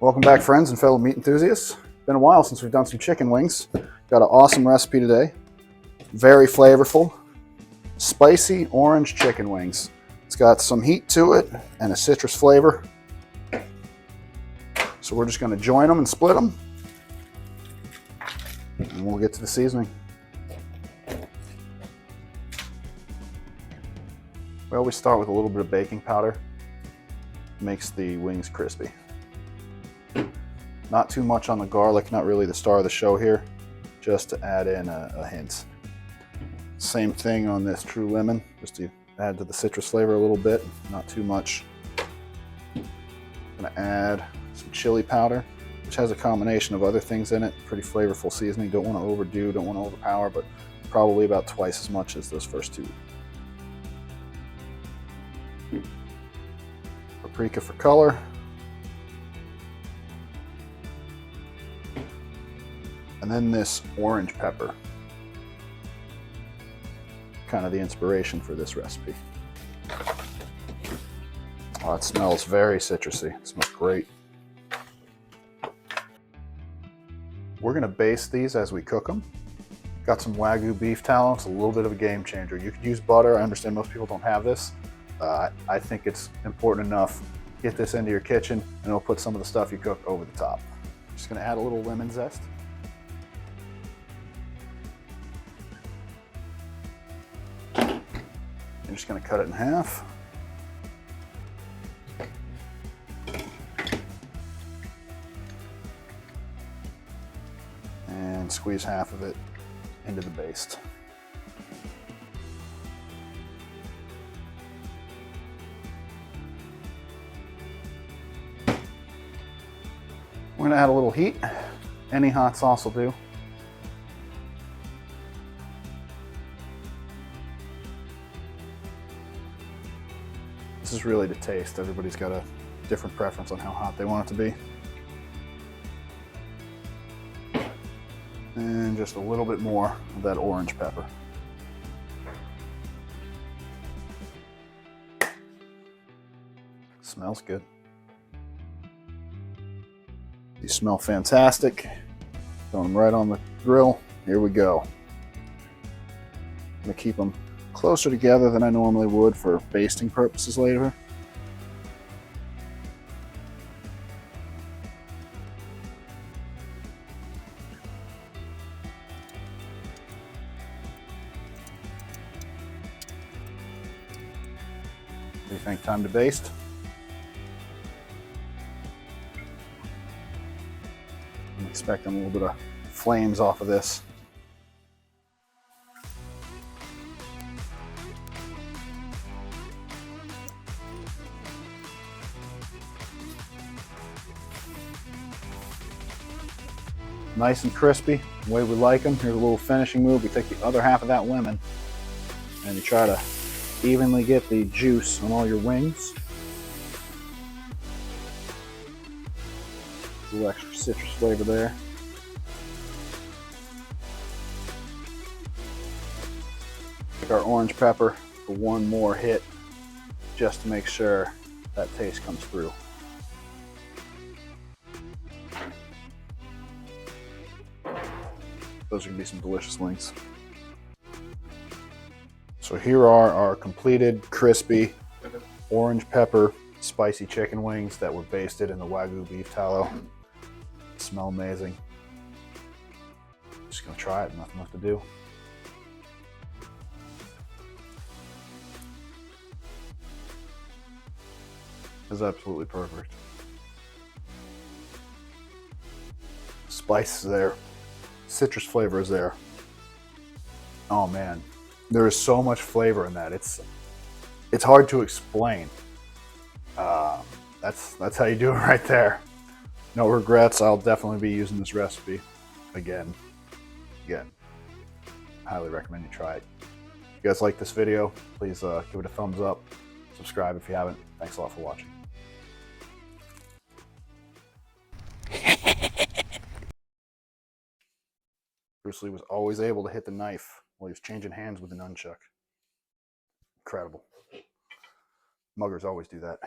Welcome back, friends and fellow meat enthusiasts. Been a while since we've done some chicken wings. Got an awesome recipe today. Very flavorful, spicy orange chicken wings. It's got some heat to it and a citrus flavor. So we're just going to join them and split them. And we'll get to the seasoning. We always start with a little bit of baking powder. Makes the wings crispy. Not too much on the garlic, not really the star of the show here, just to add in a hint. Same thing on this true lemon, just to add to the citrus flavor a little bit, not too much. I'm gonna add some chili powder, which has a combination of other things in it. Pretty flavorful seasoning. Don't want to overdo, don't want to overpower, but probably about twice as much as those first two. Paprika for color. And then this orange pepper. Kind of the inspiration for this recipe. Oh, it smells very citrusy. It smells great. We're going to baste these as we cook them. Got some Wagyu beef tallow. It's a little bit of a game changer. You could use butter. I understand most people don't have this. I think it's important enough. Get this into your kitchen and it'll put some of the stuff you cook over the top. Just going to add a little lemon zest. I'm just going to cut it in half. And squeeze half of it into the baste. We're going to add a little heat. Any hot sauce will do. This is really to taste. Everybody's got a different preference on how hot they want it to be. And just a little bit more of that orange pepper. Smells good. These smell fantastic. Throwing them right on the grill. Here we go. I'm gonna keep them closer together than I normally would for basting purposes later. What do you think? Time to baste? I'm expecting a little bit of flames off of this. Nice and crispy, the way we like them. Here's a little finishing move. We take the other half of that lemon and you try to evenly get the juice on all your wings. A little extra citrus flavor there. Take our orange pepper for one more hit just to make sure that taste comes through. Those are going to be some delicious wings. So here are our completed, crispy, orange pepper, spicy chicken wings that were basted in the Wagyu beef tallow. They smell amazing. Just going to try it, nothing left to do. It's absolutely perfect. Spice is there. Citrus flavor is there. Oh man, there is so much flavor in that. It's hard to explain. That's how you do it right there. No regrets. I'll definitely be using this recipe again. Highly recommend you try it. If you guys like this video, please give it a thumbs up. Subscribe if you haven't. Thanks a lot for watching. Bruce Lee was always able to hit the knife while he was changing hands with the nunchuck. Incredible. Muggers always do that.